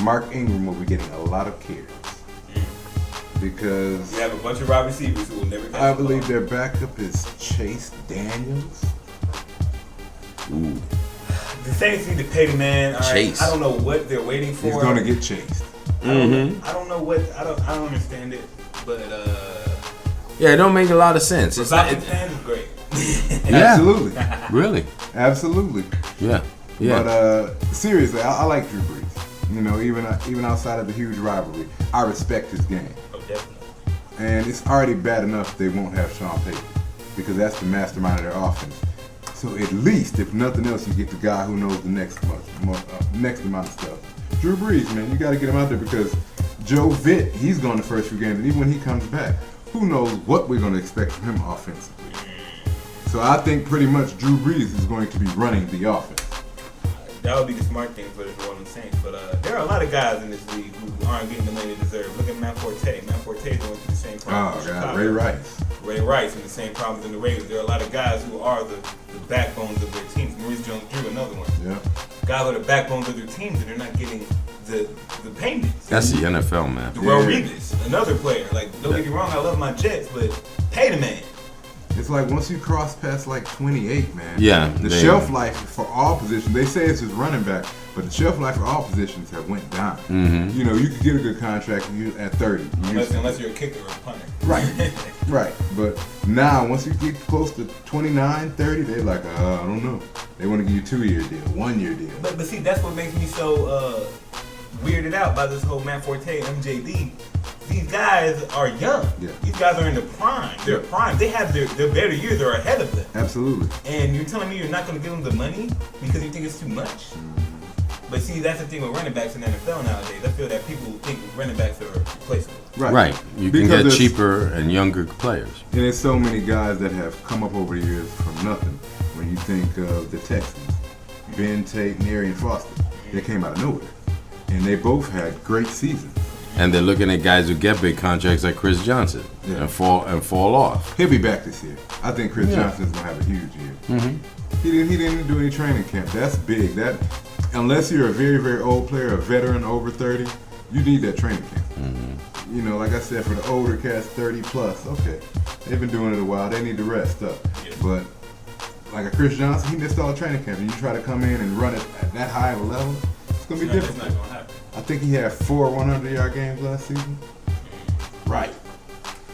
Mark Ingram will be getting a lot of carries because we have a bunch of wide receivers who will never catch I believe their backup is Chase Daniels. Ooh. The Saints need to pay the man. Chase. I don't know what they're waiting for. He's going to get chased. I don't know what. I don't understand it, but yeah, it don't make a lot of sense. It's not. Fans is great. Yeah. Absolutely. Really? Absolutely. Yeah. But seriously, I like Drew Brees. You know, even outside of the huge rivalry, I respect his game. Oh, definitely. And it's already bad enough they won't have Sean Payton because that's the mastermind of their offense. So at least, if nothing else, you get the guy who knows the next amount of stuff. Drew Brees, man, you got to get him out there because Joe Vitt, he's gone the first few games, and even when he comes back, who knows what we're going to expect from him offensively. So I think pretty much Drew Brees is going to be running the offense. That would be the smart thing for the New Orleans Saints. But there are a lot of guys in this league who aren't getting the money they deserve. Look at Matt Forte. Matt Forte is going through the same problems. Oh, God, Ray Rice. Ray Rice and the same problems in the Raiders. There are a lot of guys who are the backbones of their teams. Maurice Jones-Drew, another one. Yeah. Guys are the backbones of their teams, and they're not getting the payments. That's the NFL, man. Darrell Reeves, another player. Like, don't get me wrong, I love my Jets, but pay the man. It's like once you cross past like 28, man. Yeah. The shelf life for all positions, they say it's just running back, but the shelf life for all positions have went down. Mm-hmm. You know, you could get a good contract at 30. Unless you're a kicker or a punter. Right. Right. But now, once you get close to 29, 30, they're like, I don't know. They want to give you a 2-year deal, 1-year deal. But see, that's what makes me so weirded out by this whole Matt Forte and MJD. These guys are young. Yeah. These guys are in the prime. They're prime. They have their better years. They're ahead of them. Absolutely. And you're telling me you're not going to give them the money because you think it's too much? Mm-hmm. But see, that's the thing with running backs in the NFL nowadays. I feel that people think running backs are replaceable. Right. You can get cheaper and younger players. And there's so many guys that have come up over the years from nothing. When you think of the Texans, Ben Tate and Arian Foster, they came out of nowhere. And they both had great seasons. And they're looking at guys who get big contracts like Chris Johnson and fall off. He'll be back this year. I think Chris Johnson's gonna have a huge year. Mm-hmm. He didn't do any training camp. That's big. That unless you're a very, very old player, a veteran over 30, you need that training camp. Mm-hmm. You know, like I said, for the older cats, 30 plus, okay, they've been doing it a while. They need to rest up. Yeah. But like a Chris Johnson, he missed all the training camp, and you try to come in and run it at that high of a level, it's gonna be difficult. It's not gonna happen. I think he had 4 100-yard games last season. Right.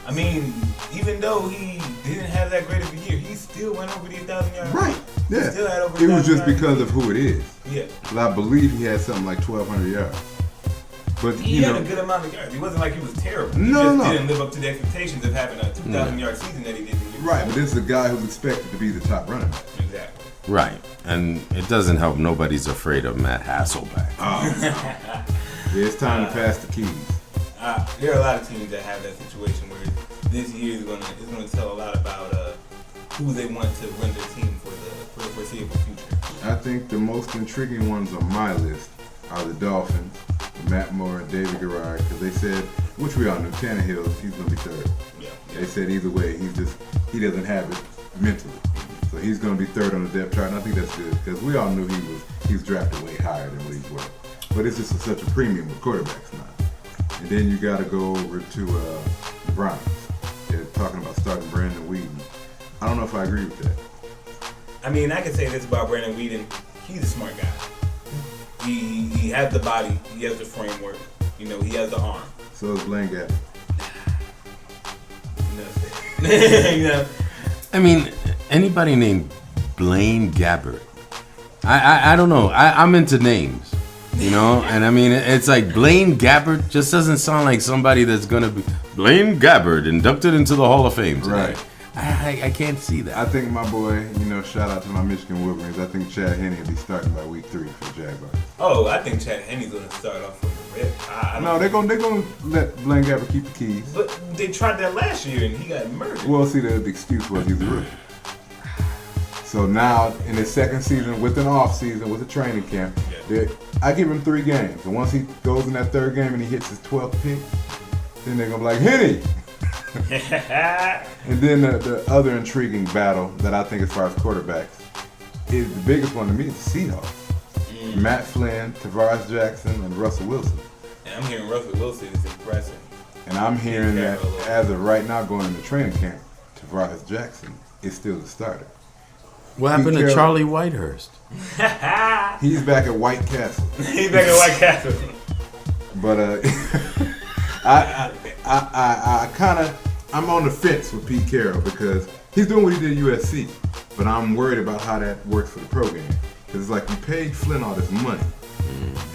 I mean, even though he didn't have that great of a year, he still went over the 1,000 yards. Right. Yeah. He still had over It was 1,000 just yards. because of who it is. Yeah. But I believe he had something like 1,200 yards. But He had a good amount of yards. It wasn't like he was terrible. He No. didn't live up to the expectations of having a 2,000-yard season that he did the year Right, but before. this is a guy who's expected to be the top running back. Exactly. Right. And it doesn't help nobody's afraid of Matt Hasselbeck. Yeah, it's time to pass the keys. There are a lot of teams that have that situation where this year is gonna tell a lot about who they want to run their team for the foreseeable future. I think the most intriguing ones on my list are the Dolphins, Matt Moore and David Garrard, because they said, which we all knew, Tannehill, he's going to be third. Yeah. They said either way, he doesn't have it mentally. So he's going to be third on the depth chart, and I think that's good, because we all knew he was drafted way higher than what he's worth. But it's just such a premium with quarterbacks now. And then you got to go over to the Browns. They're talking about starting Brandon Whedon. I don't know if I agree with that. I mean, I can say this about Brandon Whedon. He's a smart guy. He has the body. He has the framework. You know, he has the arm. So is Blaine Gabbert. You know? I mean, anybody named Blaine Gabbert. I don't know. I'm into names, you know? And I mean, it's like Blaine Gabbert just doesn't sound like somebody that's going to be Blaine Gabbert inducted into the Hall of Fame today. Right. I can't see that. I think my boy, shout out to my Michigan Wolverines. I think Chad Henne will be starting by week 3 for the Jaguars. Oh, I think Chad Henne's going to start off from the rip. No, they're gonna let Blaine Gabbert keep the keys. But they tried that last year and he got murdered. Well, see, the excuse was he's a rookie. So now, in his second season, with an off season, with a training camp, I give him 3 games. And once he goes in that 3rd game and he hits his 12th pick, then they're gonna be like, Henny! And then the other intriguing battle that I think as far as quarterbacks is the biggest one to me is the Seahawks. Matt Flynn, Tavares Jackson, and Russell Wilson. And I'm hearing Russell Wilson is impressive. And I'm hearing that as of right now, going into training camp, Tavares Jackson is still the starter. What happened to Charlie Whitehurst? He's back at White Castle. He's back at White Castle. But I'm on the fence with Pete Carroll because he's doing what he did at USC, but I'm worried about how that works for the program. Because it's like you paid Flynn all this money,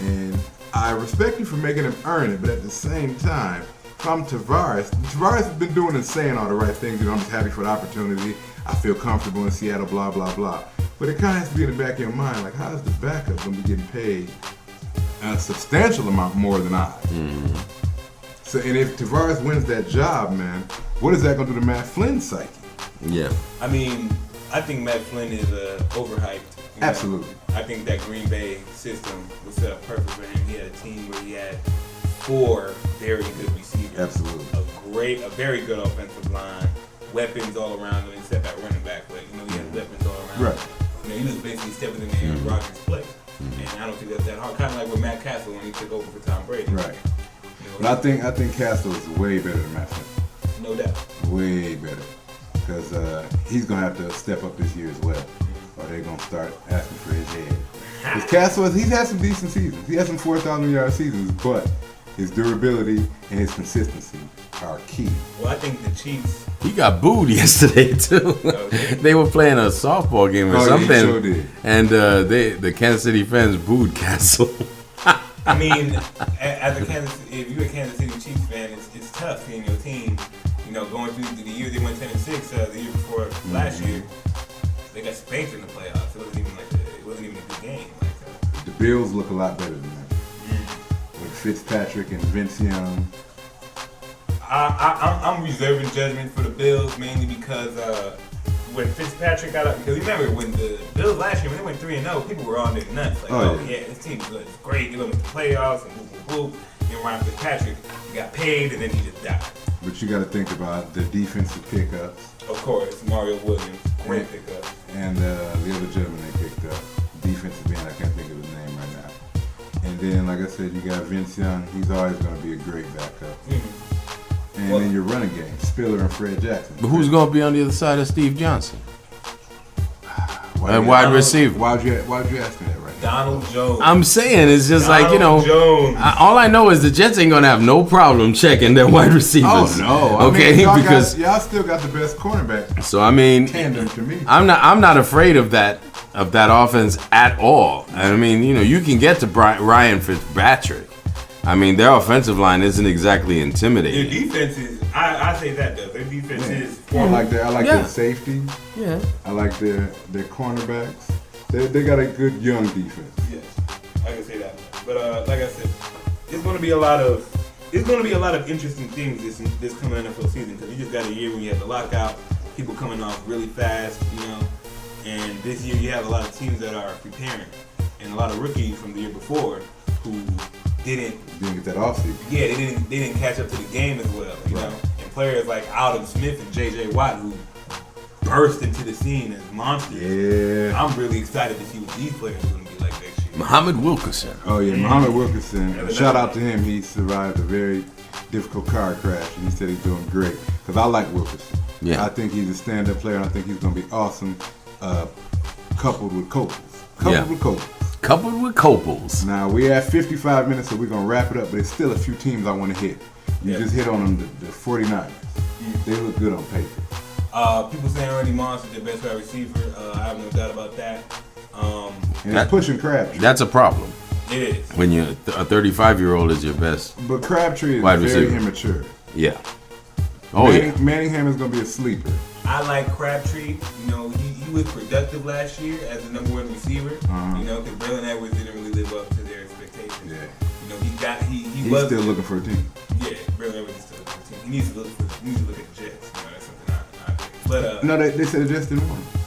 and I respect you for making him earn it, but at the same time, if I'm Tavares has been doing and saying all the right things. You know, I'm just happy for the opportunity. I feel comfortable in Seattle, blah, blah, blah. But it kind of has to be in the back of your mind, like, how is the backup going to be getting paid a substantial amount more than I? So, and if Tavares wins that job, man, what is that going to do to Matt Flynn's psyche? Yeah. I mean, I think Matt Flynn is overhyped. Absolutely. I think that Green Bay system was set up perfect for him. He had a team where he had 4 very good receivers. Absolutely. A very good offensive line, weapons all around him, except at running back. But he had weapons all around Right. him. He was basically stepping in the Aaron Rodgers' place. And I don't think that's that hard. Kind of like with Matt Castle when he took over for Tom Brady. Right. But I think Castle is way better than Matt Flynn. No doubt. Way better. Because he's going to have to step up this year as well. Or they're going to start asking for his head. Because Castle, he's had some decent seasons. He had some 4,000-yard seasons, but his durability and his consistency are key. Well, I think the Chiefs... He got booed yesterday, too. Okay. They were playing a softball game or something. Yeah, he sure did. And the Kansas City fans booed Castle. I mean, if you're a Kansas City Chiefs fan, it's tough seeing your team, going through the year they went 10-6, the year before last year. They got spanked in the playoffs. It wasn't even a good game. The Bills look a lot better than that. With Fitzpatrick and Vince Young. I'm reserving judgment for the Bills mainly because when Fitzpatrick got up, because remember when the Bills last year when they went 3-0, people were on their nuts like, this team's good, it's great, they're gonna make the playoffs and boop. And Ryan Fitzpatrick, he got paid and then he just died. But you got to think about the defensive pickups. Of course, Mario Williams, great pickup. And the other gentleman they picked up, defensive end, I can't think of his name right now. And then, like I said, you got Vince Young. He's always going to be a great backup. And then your running game, Spiller and Fred Jackson. But who's going to be on the other side of Steve Johnson? Wide receiver. Why'd you ask me that right now? Donald Jones. I'm saying it's just Jones. All I know is the Jets ain't gonna have no problem checking their wide receivers. Oh no! Okay, because y'all still got the best cornerback. So I mean, tandem to me. I'm not afraid of that offense at all. I mean, you can get to Ryan Fitzpatrick. I mean, their offensive line isn't exactly intimidating. Their defense is. I say that though. Their defense is. I like their safety. Yeah. I like their cornerbacks. They got a good young defense. Yes, I can say that. But like I said, it's going to be a lot of interesting things this coming NFL season because you just got a year when you have the lockout, people coming off really fast, and this year you have a lot of teams that are preparing, and a lot of rookies from the year before who didn't get that offseason. Yeah, they didn't catch up to the game as well, you know. And players like Alden Smith and J.J. Watt who burst into the scene as monsters. Yeah. I'm really excited to see what these players are going to be like next year. Muhammad Wilkerson. Oh yeah, Muhammad Wilkerson. Shout out to him. He survived a very difficult car crash, and he said he's doing great. Because I like Wilkerson. Yeah. I think he's a stand-up player, and I think he's going to be awesome, coupled with Copels. Coupled with Copels. Now, we're at 55 minutes, so we're going to wrap it up, but there's still a few teams I want to hit. You just hit on them, the 49ers. They look good on paper. People saying Randy Moss is their best wide receiver. I have no doubt about that. And it's pushing Crabtree. That's a problem. It is. When a 35-year-old is your best. But Crabtree is wide very receiver. immature. Yeah. Oh, Manningham is going to be a sleeper. I like Crabtree. He was productive last year as the number one receiver. Because Braylon Edwards didn't really live up to their expectations. Yeah. He's still looking for a team. Yeah, Braylon Edwards is still looking for a team. He needs to look at the Jets. That's something I think. But no, they said the Jets didn't want him.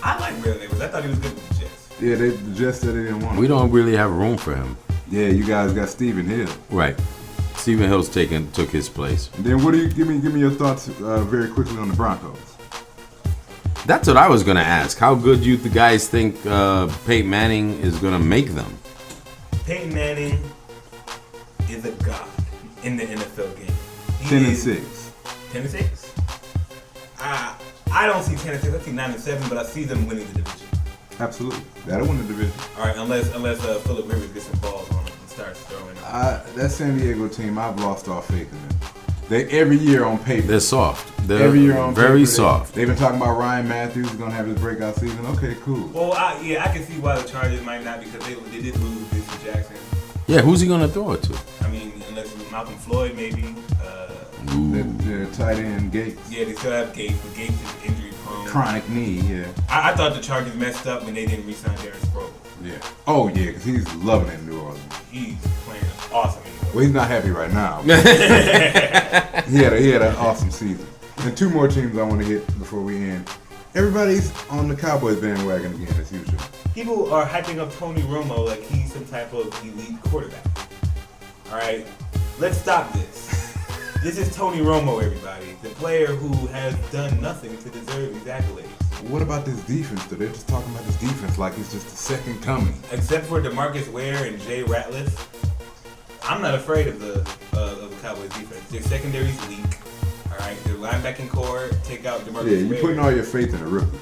I like Braylon Edwards. I thought he was good with the Jets. Yeah, the Jets said they didn't want him. We don't really have room for him. Yeah, you guys got Stephen Hill. Right. Stephen Hill's took his place. And then what do you give me your thoughts very quickly on the Broncos? That's what I was gonna ask. How good do you guys think Peyton Manning is gonna make them? Peyton Manning is a god in the NFL game. 10-6. 10-6. I don't see 10-6. I see 9-7, but I see them winning the division. Absolutely, that'll win the division. All right, unless Phillip Rivers gets some balls on him and starts throwing them. That San Diego team, I've lost all faith in them. They every year on paper. They're soft. They're Every year on very paper, soft. They've been talking about Ryan Matthews is gonna have his breakout season. Okay, cool. Well, I can see why the Chargers might not, because they did lose Vincent Jackson. Yeah, who's he gonna throw it to? I mean, unless it's Malcolm Floyd, maybe. Their tight end Gates. Yeah, they still have Gates, but Gates is injury prone. Chronic knee, yeah. I thought the Chargers messed up when they didn't re-sign Darren Sproles. Yeah. Oh yeah, because he's loving it in New Orleans. He's playing awesome in New Orleans. Well, he's not happy right now. he had an awesome season. And two more teams I want to hit before we end. Everybody's on the Cowboys bandwagon again, as usual. People are hyping up Tony Romo like he's some type of elite quarterback. All right, let's stop this. This is Tony Romo, everybody. The player who has done nothing to deserve these accolades. What about this defense, though? They're just talking about this defense like it's just the second coming. Except for DeMarcus Ware and Jay Ratliff, I'm not afraid of the Cowboys defense. Their secondary's weak. All right, their linebacking core, take out DeMarcus Ware. Yeah, you're putting all your faith in a rookie.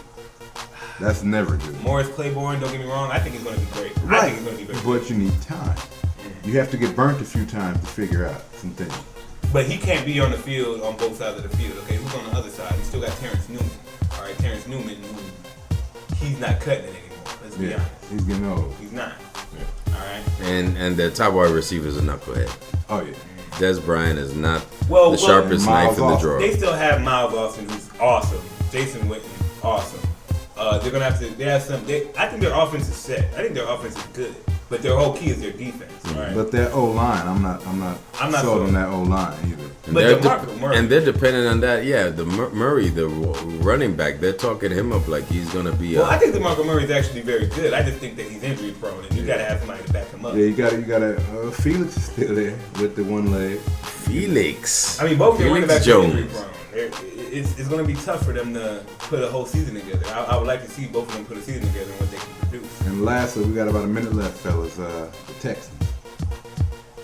That's never good. Morris Claiborne, don't get me wrong, I think he's going to be great. Right. I think he's going to be very good. But you need time. You have to get burnt a few times to figure out some things. But he can't be on the field on both sides of the field. Okay, who's on the other side? He's still got Terrence Newman. All right, Terrence Newman, he's not cutting it anymore. Let's be honest. He's getting old. He's not. Yeah. All right. And their top wide receiver is a knucklehead. Oh yeah. Des Bryant is not Well, the sharpest knife in the drawer. They still have Miles Austin, who's awesome. Jason Witten, awesome. They're gonna have to. They have some. I think their offense is set. I think their offense is good, but their whole key is their defense. Right? But that O line, I'm not sold on that O line either. And they're dependent on that. Yeah, the Murray, the running back, they're talking him up like he's gonna be. Well, I think DeMarco Murray is actually very good. I just think that he's injury prone, and you gotta have somebody to back him up. Yeah, you got Felix is still there with the one leg. Felix. I mean, both their running backs are injury Jones. prone. It's going to be tough for them to put a whole season together. I would like to see both of them put a season together and what they can produce. And lastly, we got about a minute left, fellas. The Texans.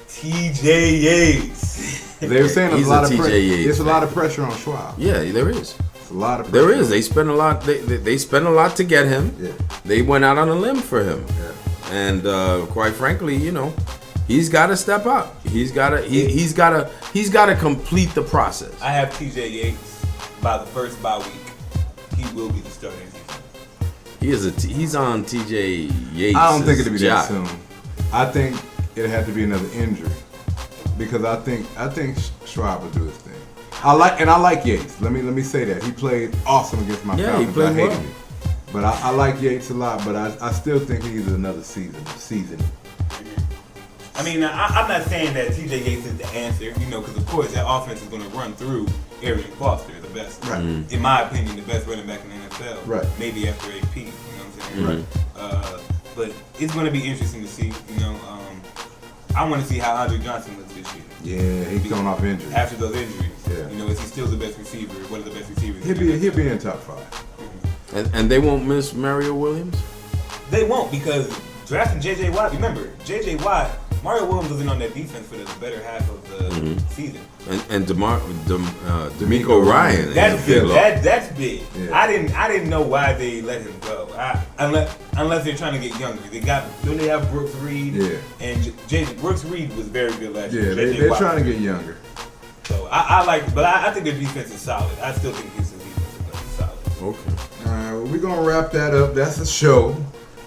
TJ Yates. They were saying He's a lot a of TJ pressure. Yates There's a fan. lot of pressure on Schwab. Yeah, there is. It's a lot of pressure. There is. They spent a lot. They spent a lot to get him. Yeah. They went out on a limb for him. Yeah. And quite frankly, he's got to step up. He's got to complete the process. I have TJ Yates by the first bye week. He will be the starting season. He's on TJ Yates. I don't think it'll be that job. soon. I think it'll have to be another injury because I think Schwab will do his thing. I like Yates. Let me say that he played awesome against my Yeah, he Falcons. played I hated well. it, but I like Yates a lot. But I still think he needs another season. I mean, I'm not saying that TJ Yates is the answer, because of course that offense is going to run through Arian Foster, the best, Right. in my opinion, the best running back in the NFL. Right. Maybe after AP, you know what I'm saying? Right. But it's going to be interesting to see. I want to see how Andre Johnson looks this year. Yeah, he's coming off injury. After those injuries, Yeah. is he still the best receiver? One of the best receivers? He'll be in top 5. And they won't miss Mario Williams. They won't, because drafting J.J. Watt. Remember, J.J. Watt. Mario Williams wasn't on that defense for the better half of the season. And D'Amico Ryan. That's big. That's big. Yeah. I didn't know why they let him go. Unless they're trying to get younger. Don't they have Brooks Reed? Yeah. And Brooks Reed was very good last year. Yeah, they're trying to get younger. So I think their defense is solid. I still think Houston's defense is going to be solid. Okay. All right, well, we're gonna wrap that up. That's the show.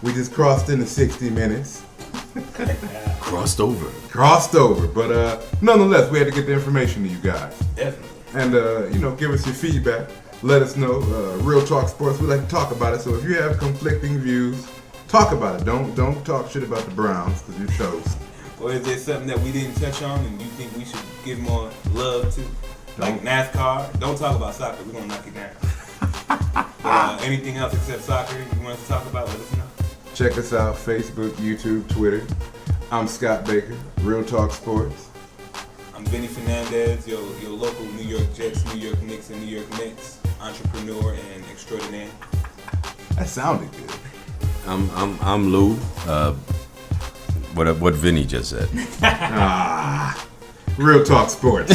We just crossed into 60 minutes. Crossed over. But nonetheless, we had to get the information to you guys. Definitely. And give us your feedback. Let us know. Real Talk Sports, we like to talk about it. So if you have conflicting views, talk about it. Don't talk shit about the Browns because you're toast. Or is there something that we didn't touch on and you think we should give more love to? Like NASCAR? Don't talk about soccer. We're going to knock it down. Anything else except soccer you want us to talk about, let us know. Check us out, Facebook, YouTube, Twitter. I'm Scott Baker, Real Talk Sports. I'm Benny Fernandez, your local New York Jets, New York Knicks, and New York Knicks. entrepreneur and extraordinaire. That sounded good. I'm Lou. What Vinny just said. Real talk sports.